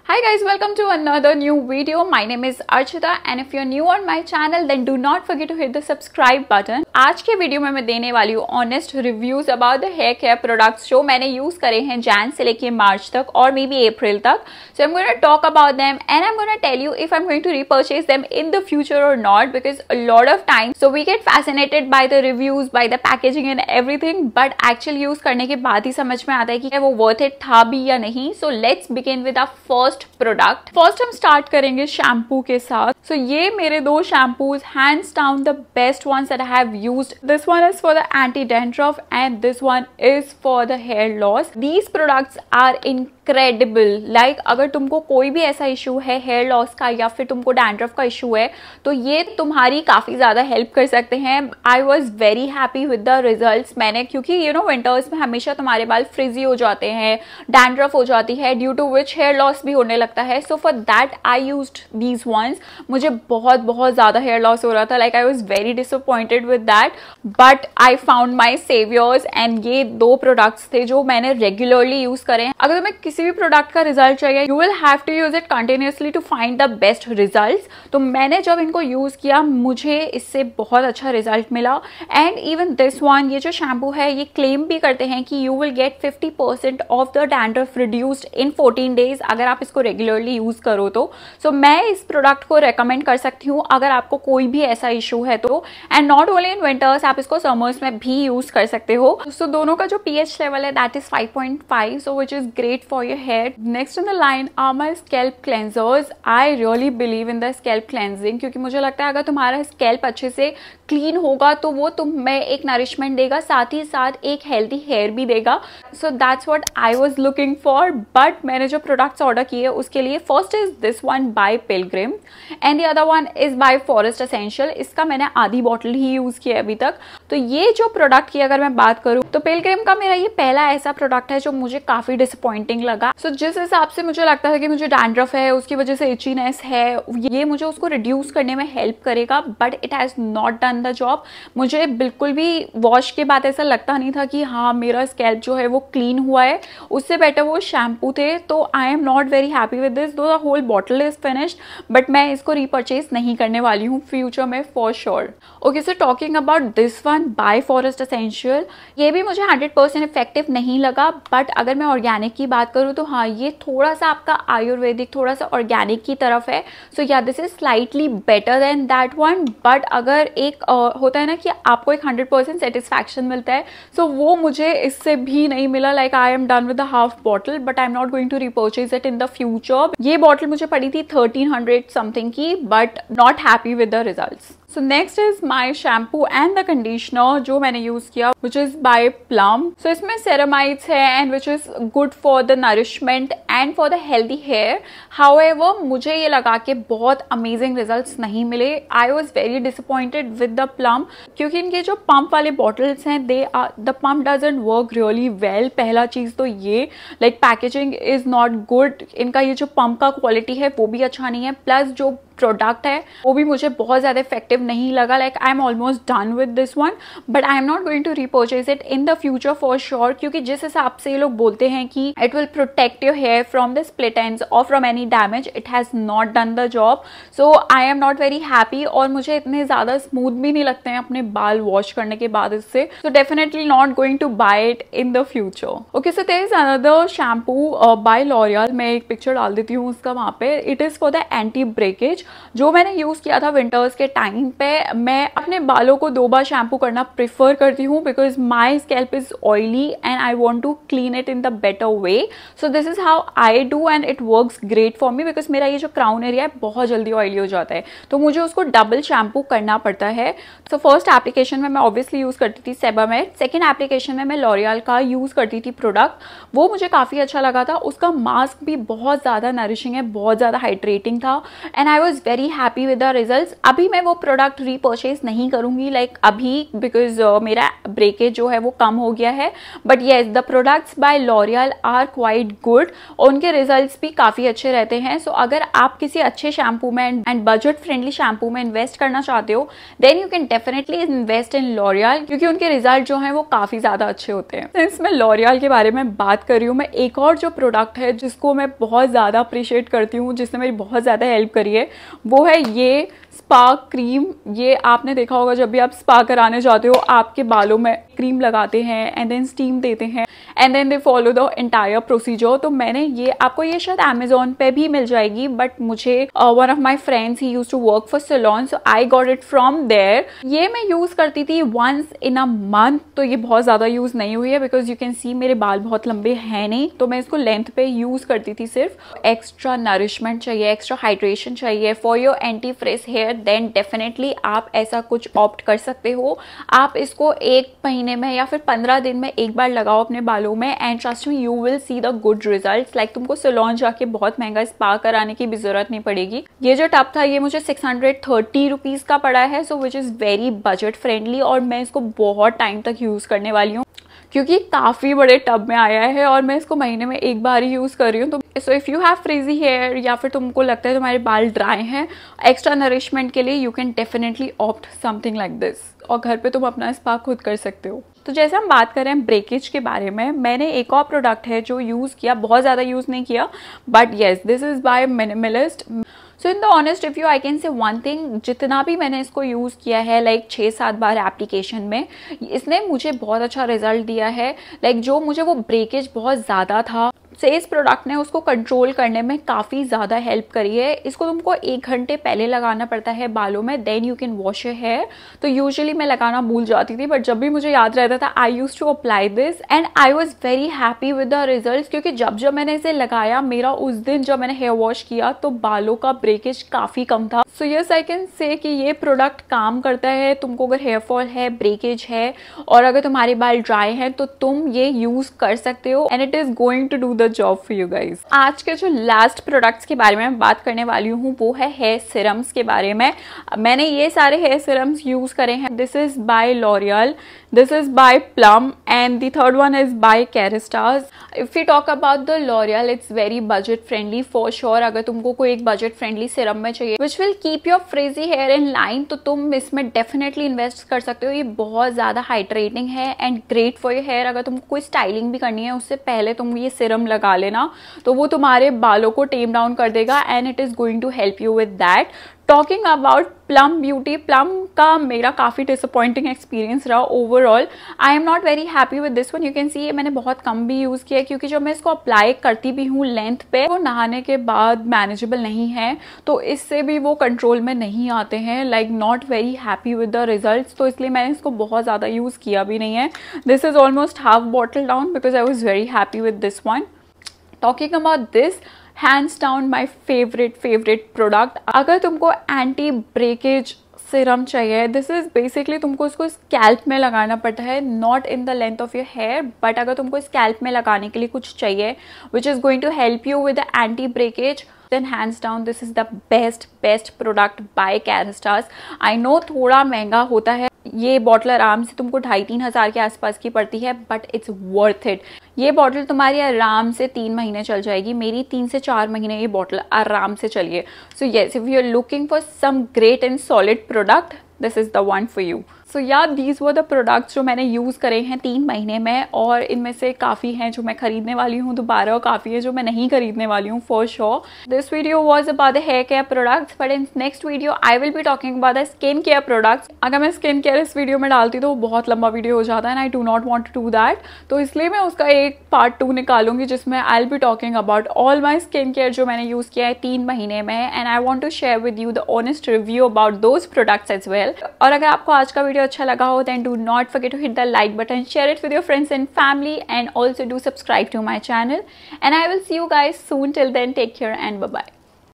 Hi guys, welcome to another new video. My name is Archita and if you're new on my channel then do not forget to hit the subscribe button. आज के video में मैं देने वाली हूँ honest reviews about the hair care products जो मैंने use करे हैं जैन से लेके मार्च तक और मे बी अप्रैल तक. So I'm going to talk about them and I'm going to tell you if I'm going to repurchase them in the future or not, because a lot of times so we get fascinated by the reviews, by the packaging and everything, but actual use करने के बाद ही समझ में आता है कि वो worth it था भी या नहीं. So let's begin with our first product. First हम स्टार्ट करेंगे शैम्पू के साथ. सो ये मेरे दो shampoos hands down the best ones that I have used. This one is for the anti dandruff and this one is for the hair loss. These products are incredible. Like अगर तुमको कोई भी ऐसा issue है hair loss का या फिर तुमको डैंड्रफ का इशू है तो ये तुम्हारी काफी ज्यादा हेल्प कर सकते हैं. आई was very happy with the results. मैंने क्योंकि विंटर्स में हमेशा तुम्हारे बाल फ्रिजी हो जाते हैं, डैंड्रफ हो जाती है, due to which hair loss भी होने लगता है. So for that I used these ones. मुझे बहुत ज्यादा हेयर लॉस हो रहा था. Like I was very disappointed with that but I found my saviours and ये दो प्रोडक्ट्स थे जो मैंने रेगुलरली यूज करे हैं. अगर तुम्हें किसी भी प्रोडक्ट का रिजल्ट चाहिए you will have to use it continuously to find the best results. तो मैंने जब इनको यूज किया मुझे इससे बहुत अच्छा रिजल्ट मिला. एंड इवन दिस वन, ये जो शैम्पू है ये क्लेम भी करते हैं कि you will get 50% of the dandruff reduced in 14 days अगर आप इसको रेगुलरली यूज करो तो. सो मैं इस प्रोडक्ट को रेकमेंड कर सकती हूँ अगर आपको कोई भी ऐसा इशू है तो. And not only in winters, आप इसको समर्स में भी यूज कर सकते हो. सो दोनों का जो pH लेवल है that is 5.5, so which is great for your hair. Next in the line are my scalp cleansers. I really believe in the scalp cleansing क्योंकि मुझे लगता है अगर तुम्हारा स्कैल्प अच्छे से क्लीन होगा तो वो तुम्हें एक नरिशमेंट देगा, साथ ही साथ एक हेल्दी हेयर भी देगा. So that's what I was looking for. But मैंने जो प्रोडक्ट्स ऑर्डर किए उसके लिए first is this one bye Pilgrim and the other one is bye Forest essential. इसका मैंने आधी बॉटल ही यूज किया अभी तक. तो ये जो प्रोडक्ट की अगर मैं बात करूं तो पिलग्रिम का मेरा ये पहला ऐसा प्रोडक्ट है जो मुझे काफी डिसअपॉइंटिंग लगा. सो जिस हिसाब से मुझे लगता है कि मुझे डैंड्रफ है उसकी वजह से इचीनेस है, ये मुझे उसको रिड्यूस करने में हेल्प करेगा but it has not done the job. मुझे बिल्कुल भी वॉश के बाद ऐसा लगता नहीं था कि हाँ मेरा स्कैल्प जो है वो क्लीन हुआ है. उससे बेटर वो शैम्पू थे. तो I am not very happy with this. Though the whole bottle is finished but मैं इसको रिपर्चेज नहीं करने वाली हूँ फ्यूचर में for sure. Okay, so talking about this one by Forest Essential, ये भी मुझे 100% इफेक्टिव नहीं लगा. बट अगर मैं ऑर्गेनिक की बात करूँ तो हाँ ये थोड़ा सा आपका आयुर्वेदिक, थोड़ा सा ऑर्गेनिक की तरफ है. सो या this is slightly better than that one. But अगर एक होता है ना कि आपको एक 100% सेटिस्फैक्शन मिलता है, सो वो मुझे इससे भी नहीं मिला. Like I am done with the half bottle but I am not going to repurchase it in the future. ये बॉटल मुझे पड़ी थी 1300 समथिंग की but not happy with the results. So next is my shampoo and the conditioner जो मैंने use किया which is by Plum. So इसमें ceramides है and which is good for the nourishment and for the healthy hair. However मुझे ये लगा कि बहुत amazing results नहीं मिले. I was very disappointed with the Plum क्योंकि इनके जो pump वाले bottles हैं the pump doesn't work really well. पहला चीज तो ये like packaging is not good. इनका ये जो pump का quality है वो भी अच्छा नहीं है. प्लस जो प्रोडक्ट है वो भी मुझे बहुत ज़्यादा इफेक्टिव नहीं लगा. Like I am almost done with this one but I am not going to repurchase it in the future for sure. क्योंकि जिस हिसाब से ये लोग बोलते हैं कि it will protect your hair from the split ends और from any damage, it has not done the job. So I am not very happy और मुझे इतने ज़्यादा स्मूथ भी नहीं लगते हैं अपने बाल वॉश करने के बाद इससे. So definitely not going to buy it in the future. Okay, so there is another shampoo by L'Oreal. मैं एक पिक्चर डाल देती हूँ उसका वहाँ पे. It is for the anti breakage जो मैंने यूज किया था विंटर्स के टाइम पे. मैं अपने बालों को 2 बार शैम्पू करना प्रिफर करती हूँ because my scalp is oily and I want to clean it in the better way. So this is how I do and it works great for me because मेरा ये जो क्राउन एरिया है बहुत जल्दी oily हो जाता है तो मुझे उसको डबल शैम्पू करना पड़ता है. सो फर्स्ट एप्लीकेशन में मैं ऑब्वियसली यूज करती थी सेबामेड. सेकेंड एप्लीकेशन में मैं लॉरियल का यूज करती थी प्रोडक्ट. वो मुझे काफी अच्छा लगा था. उसका मास्क भी बहुत ज्यादा नरिशिंग है, बहुत ज्यादा हाइड्रेटिंग था and I was was very happy with the result. अभी मैं वो प्रोडक्ट रीपर्चेज नहीं करूंगी अभी, बिकॉज मेरा ब्रेकेज जो है वो कम हो गया है। But yes, the products by L'Oreal are quite good और उनके रिजल्ट्स भी काफ़ी अच्छे रहते हैं। सो अगर आप किसी अच्छे शैम्पू में एंड बजट फ्रेंडली शैम्पू में इन्वेस्ट करना चाहते हो, then you can definitely invest in L'Oreal, क्योंकि उनके रिजल्ट जो हैं वो काफ़ी ज़्यादा अच्छे होते हैं। सिंस मैं लॉरियल के बारे में बात कर रही हूँ, मैं एक और जो प्रोडक्ट है जिसको मैं बहुत ज़्यादा अप्रिशिएट करती हूँ, जिसने मेरी बहुत ज़्यादा हेल्प करी है, वो है ये स्पा क्रीम। ये आपने देखा होगा, जब भी आप स्पा कराने जाते हो, आपके बालों में क्रीम लगाते हैं एंड देन स्टीम देते हैं and then they follow the entire procedure. तो मैंने ये, आपको ये शायद अमेजोन पे भी मिल जाएगी, बट मुझे one of my friends he used to work for salon, so I got it from there. ये मैं यूज करती थी वंस इन अ मंथ, तो ये बहुत ज्यादा यूज नहीं हुई है बिकॉज यू कैन सी मेरे बाल बहुत लंबे हैं नहीं, तो मैं इसको लेंथ पे यूज करती थी सिर्फ। एक्स्ट्रा नरिशमेंट चाहिए, एक्स्ट्रा हाइड्रेशन चाहिए for your anti fresh hair, then definitely आप ऐसा कुछ ऑप्ट कर सकते हो। आप इसको 1 महीने में या फिर 15 दिन में एक बार लगाओ अपने बालों में and trust me, you will see the good results. तुमको सैलून जाके बहुत महंगा स्पा कराने की भी जरूरत नहीं पड़ेगी। ये जो टब था ये मुझे 630 रुपीज का पड़ा है, so which is very budget friendly और मैं इसको बहुत टाइम तक यूज करने वाली हूँ क्योंकि काफ़ी बड़े टब में आया है और मैं इसको महीने में एक बार ही यूज़ कर रही हूँ। तो so if you have frizzy hair या फिर तुमको लगता है तुम्हारे बाल ड्राई हैं, एक्स्ट्रा नरिशमेंट के लिए you can definitely opt something like this, और घर पे तुम अपना स्पा खुद कर सकते हो। तो जैसे हम बात करें ब्रेकेज के बारे में, मैंने एक और प्रोडक्ट है जो यूज़ किया, बहुत ज़्यादा यूज़ नहीं किया, but yes this is by minimalist. So in the honest review I can say one thing, जितना भी मैंने इसको यूज़ किया है 6-7 बार एप्लीकेशन में, इसने मुझे बहुत अच्छा रिजल्ट दिया है। जो मुझे वो ब्रेकेज बहुत ज़्यादा था, से इस प्रोडक्ट ने उसको कंट्रोल करने में काफ़ी ज़्यादा हेल्प करी है। इसको तुमको 1 घंटे पहले लगाना पड़ता है बालों में, then you can wash your hair. तो यूजुअली मैं लगाना भूल जाती थी, बट जब भी मुझे याद रहता था I use to apply this and I was very happy with the result, क्योंकि जब मैंने इसे लगाया, मेरा उस दिन जब मैंने हेयर वॉश किया तो बालों का ब्रेकेज काफ़ी कम था। So yes I can say कि ये प्रोडक्ट काम करता है। तुमको अगर हेयर फॉल है, ब्रेकेज है और अगर तुम्हारे बाल ड्राई हैं तो तुम ये यूज़ कर सकते हो and it is going to do the job for you guys. आज के जो लास्ट प्रोडक्ट्स के बारे में बात करने वाली हूँ वो है हेयर सिरम्स के बारे में। मैंने ये सारे हेयर सिरम्स यूज करे हैं। This is by L'Oreal, this is by Plum and the third one is by Kerastase. If you talk about the L'Oreal, it's very budget friendly for sure. अगर तुमको कोई एक बजट फ्रेंडली सिरम में चाहिए which will keep your frizzy hair in line, तो तुम इसमें definitely invest कर सकते हो। ये बहुत ज्यादा हाइड्रेटिंग है and great for your hair. अगर तुमको कोई स्टाइलिंग भी करनी है उससे पहले तुम ये सिरम लगा लेना, तो वो तुम्हारे बालों को टेम डाउन कर देगा and it is going to help you with that. Talking about Plum beauty, Plum का मेरा काफ़ी डिसअपॉइंटिंग एक्सपीरियंस रहा overall. I am not very happy with this one. You can see ये मैंने बहुत कम भी यूज़ किया क्योंकि जब मैं इसको अप्लाई करती भी हूँ लेंथ पे, वो नहाने के बाद मैनेजेबल नहीं है, तो इससे भी वो कंट्रोल में नहीं आते हैं। Not very happy with the results, तो इसलिए मैंने इसको बहुत ज़्यादा यूज़ किया भी नहीं है। This is almost half bottle down because I was very happy with this one. Talking about this, hands down my favourite product. अगर तुमको एंटी ब्रेकेज सिरम चाहिए, दिस इज बेसिकली तुमको इसको स्कैल्प में लगाना पड़ता है, not in the length of your hair, but अगर तुमको स्कैल्प में लगाने के लिए कुछ चाहिए which is going to help you with the anti breakage, then hands down this is the best product by Kerastase। I know थोड़ा महंगा होता है, ये बॉटल आराम से तुमको 2,500-3 हज़ार के आसपास की पड़ती है, बट इट्स वर्थ इट। ये बॉटल तुम्हारी आराम से 3 महीने चल जाएगी। मेरी 3 से 4 महीने ये बॉटल आराम से चली है। So yes, if you are looking for some great and solid product, this is the one for you. So yeah these were the products जो मैंने यूज़ करे हैं 3 महीने में, और इनमें से काफ़ी हैं जो मैं खरीदने वाली हूँ दोबारा और काफ़ी है जो मैं नहीं खरीदने वाली हूँ for sure. This video was about the hair care products, but in next video I will be talking about the skin care products. अगर मैं स्किन केयर इस वीडियो में डालती तो वो बहुत लंबा वीडियो हो जाता है and I do not want to do that, तो इसलिए मैं उसका एक पार्ट 2 निकालूंगी जिसमें I will be talking about all my skin care जो मैंने यूज़ किया है 3 महीने में, and I want to share with you the honest review about those products as well. और अगर आपको आज का वीडियो अच्छा लगा हो then do not forget to hit the like button, share it with your friends and family, and also do subscribe to my channel, and I will see you guys soon. Till then, take care and bye bye.